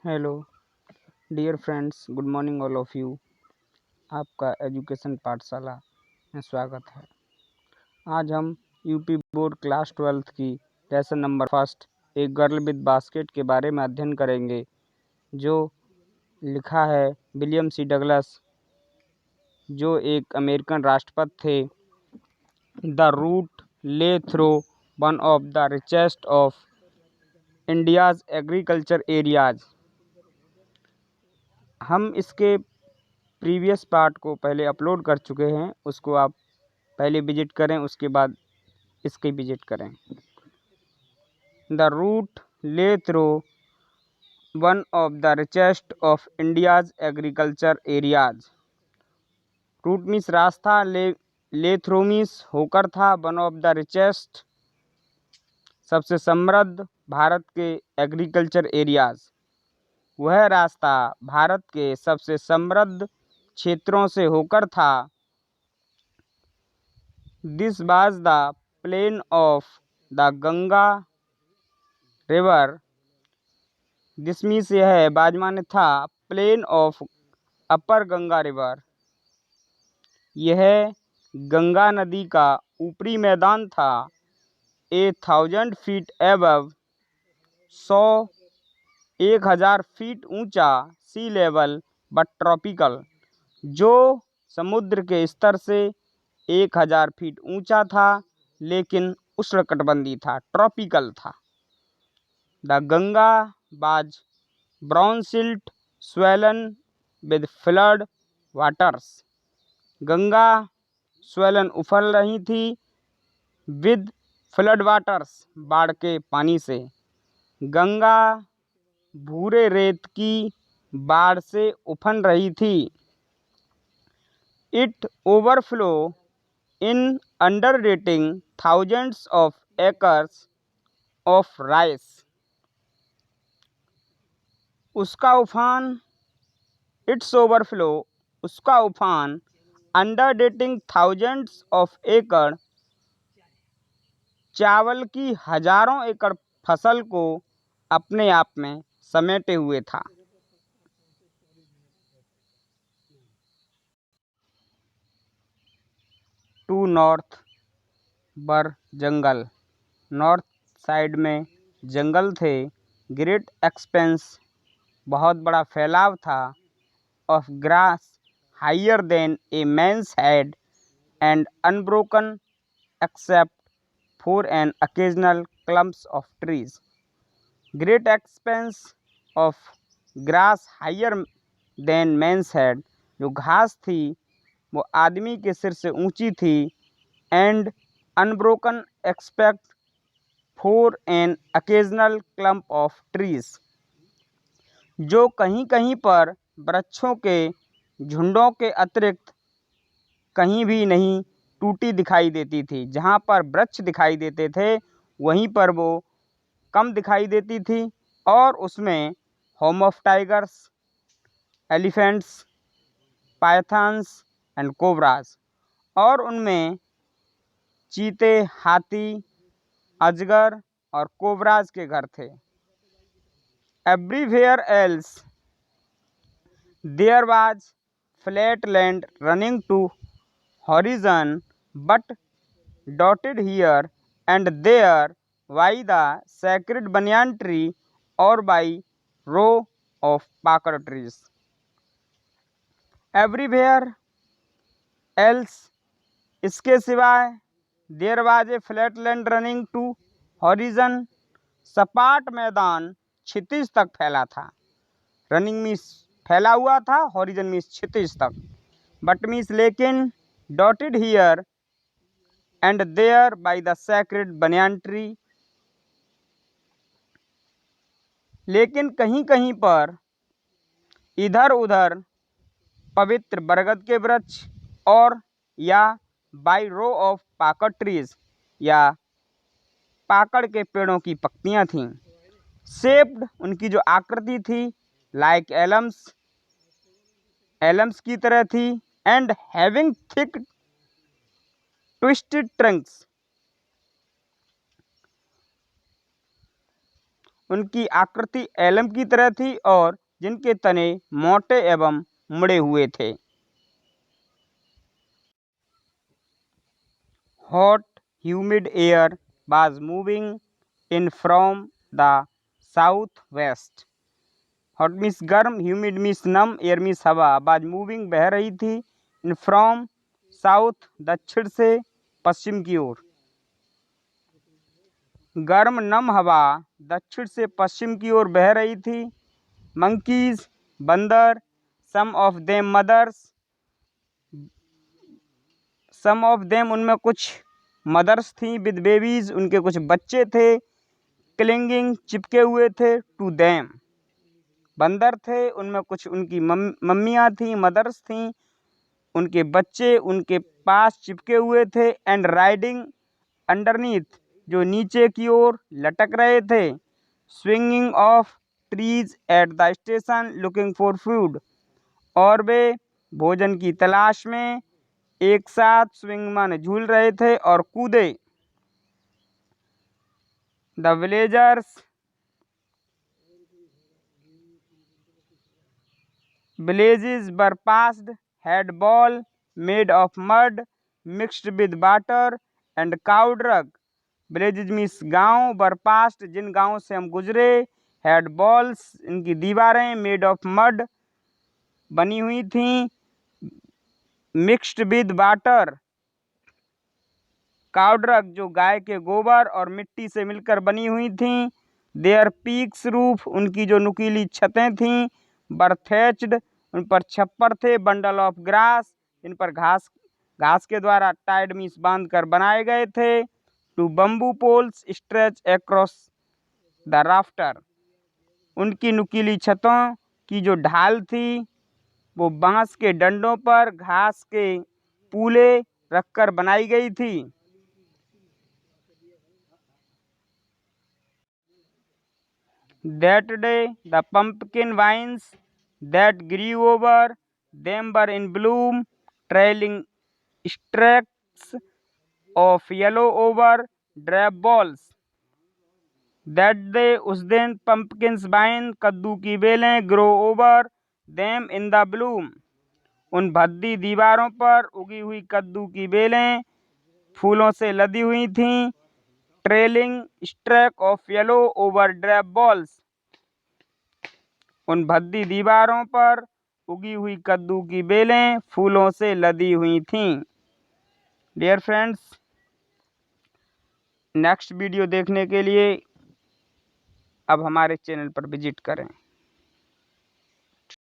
Hello dear friends, good morning all of you. आपका education Pathshala में स्वागत है। आज हम यूपी बोर्ड क्लास 12th की लेसन नंबर फर्स्ट एक गर्ल विद बास्केट के बारे में अध्ययन करेंगे, जो लिखा है विलियम सी डगलस, जो एक अमेरिकन राष्ट्रपति थे। The route lay through one of the richest of India's agriculture areas. हम इसके प्रीवियस पार्ट को पहले अपलोड कर चुके हैं, उसको आप पहले विजिट करें, उसके बाद इसकी विजिट करें। The route lay through one of the richest of India's agriculture areas. Route means रास्ता, ले थ्रू मीन्स होकर था, वन ऑफ द रिचेस्ट सबसे समृद्ध भारत के एग्रीकल्चर एरियाज, वह रास्ता भारत के सबसे समृद्ध क्षेत्रों से होकर था। This was the plain of the Ganga river. This means यह है, बाजमाने था, plain of upper Ganga river. यह गंगा नदी का ऊपरी मैदान था। 1000 फीट एबव, 1000 फीट ऊंचा, सी लेवल बट ट्रॉपिकल, जो समुद्र के स्तर से 1000 फीट ऊंचा था, लेकिन उष्णकटिबंधीय था, ट्रॉपिकल था। The Ganga was brown silt swollen with flood waters। Ganga swollen उफल रही थी, विद फ्लड वाटर्स, बाढ़ के पानी से। गंगा भूरे रेत की बाढ़ से उफन रही थी। It overflow in inundating thousands of acres of rice. उसका उफान, इट्स ओवरफ्लो, उसका उफान, अंडरडेटिंग थाउजेंड्स ऑफ एकड़, चावल की हजारों एकड़ फसल को अपने आप में समेटे हुए था। टू नॉर्थ बर जंगल, नॉर्थ साइड में जंगल थे। ग्रेट एक्सपेंस, बहुत बड़ा फैलाव था। Of grass higher than a man's head and unbroken except for an occasional clumps of trees। great expanse of grass higher than man's head, जो घास थी वो आदमी के सिर से ऊंची थी। And unbroken expect for an occasional clump of trees, जो कहीं कहीं पर वृक्षों के झुंडों के अतिरिक्त कहीं भी नहीं टूटी दिखाई देती थी। जहाँ पर वृक्ष दिखाई देते थे वहीं पर वो कम दिखाई देती थी। और उसमें home of tigers, elephants, pythons and cobras, और उनमें चीते, हाथी, अजगर और कोबराज के घर थे। Everywhere else there was flat land running to horizon, but dotted here and there by the sacred banyan tree or by row of pakar trees। everywhere else, इसके सिवाय, there was a flat land running to horizon, सपाट मैदान क्षितिज तक फैला था। Running means फैला हुआ था, हॉरिजन मीन्स क्षितिज तक, बट मीन्स लेकिन, dotted here and there by the sacred banyan tree, लेकिन कहीं कहीं पर इधर उधर पवित्र बरगद के वृक्ष और या by row of pakad trees, या पाकड़ के पेड़ों की पत्तियां थीं। शेप्ड, उनकी जो आकृति थी, लाइक एलम्स, एलम्स की तरह थी। And having thick twisted Trunks, उनकी आकृति एलम की तरह थी और जिनके तने मोटे एवं मुड़े हुए थे। Hot humid air was moving in from the south west. Hot means गर्म, ह्यूमिड मीन्स नम, एयर मीन्स हवा। वाज मूविंग बह रही थी, इन फ्रॉम साउथ दक्षिण से पश्चिम की ओर। गर्म नम हवा दक्षिण से पश्चिम की ओर बह रही थी। मंकीज बंदर, some of them mothers, some of them उनमें कुछ मदर्स थी, विद बेबीज उनके कुछ बच्चे थे, क्लिंगिंग चिपके हुए थे, टू देम बंदर थे, उनमें कुछ उनकी मम्मियाँ थी, मदर्स थी, उनके बच्चे उनके पास चिपके हुए थे। एंड राइडिंग अंडरनीथ जो नीचे की ओर लटक रहे थे। Swinging of trees at the station looking for food, और वे भोजन की तलाश में एक साथ स्विंग माने झूल रहे थे और कूदे। The villages were passed, had ball made of mud mixed with water and cow dung. Villages means गाँव, वर पास्ट जिन गाँव से हम गुजरे, हैड बॉल्स इनकी दीवारें, मेड ऑफ मड बनी हुई थीं, मिक्स्ड विद वाटर काउड्रग जो गाय के गोबर और मिट्टी से मिलकर बनी हुई थीं। देयर पीक्स रूफ उनकी जो नुकीली छतें थीं। बर्थेच्ड उन पर छप्पर थे। बंडल ऑफ ग्रास इन पर घास के द्वारा टाइड मीन्स बांध कर बनाए गए थे। Two bamboo poles stretch across the rafter उनकी नुकीली छतों की जो ढाल थी वो बांस के डंडों पर घास के पूले रखकर बनाई गई थी। That day the pumpkin vines that grew over them were in bloom, trailing streaks of yellow over drab balls. That day उस दिन pumpkins vine कद्दू की बेलें grow over them in the bloom उन भद्दी दीवारों पर उगी हुई कद्दू की बेलें फूलों से लदी हुई थीं। Trailing streak of yellow over drab walls उन भद्दी दीवारों पर उगी हुई कद्दू की बेलें फूलों से लदी हुई थीं। डियर फ्रेंड्स, नेक्स्ट वीडियो देखने के लिए अब हमारे चैनल पर विजिट करें।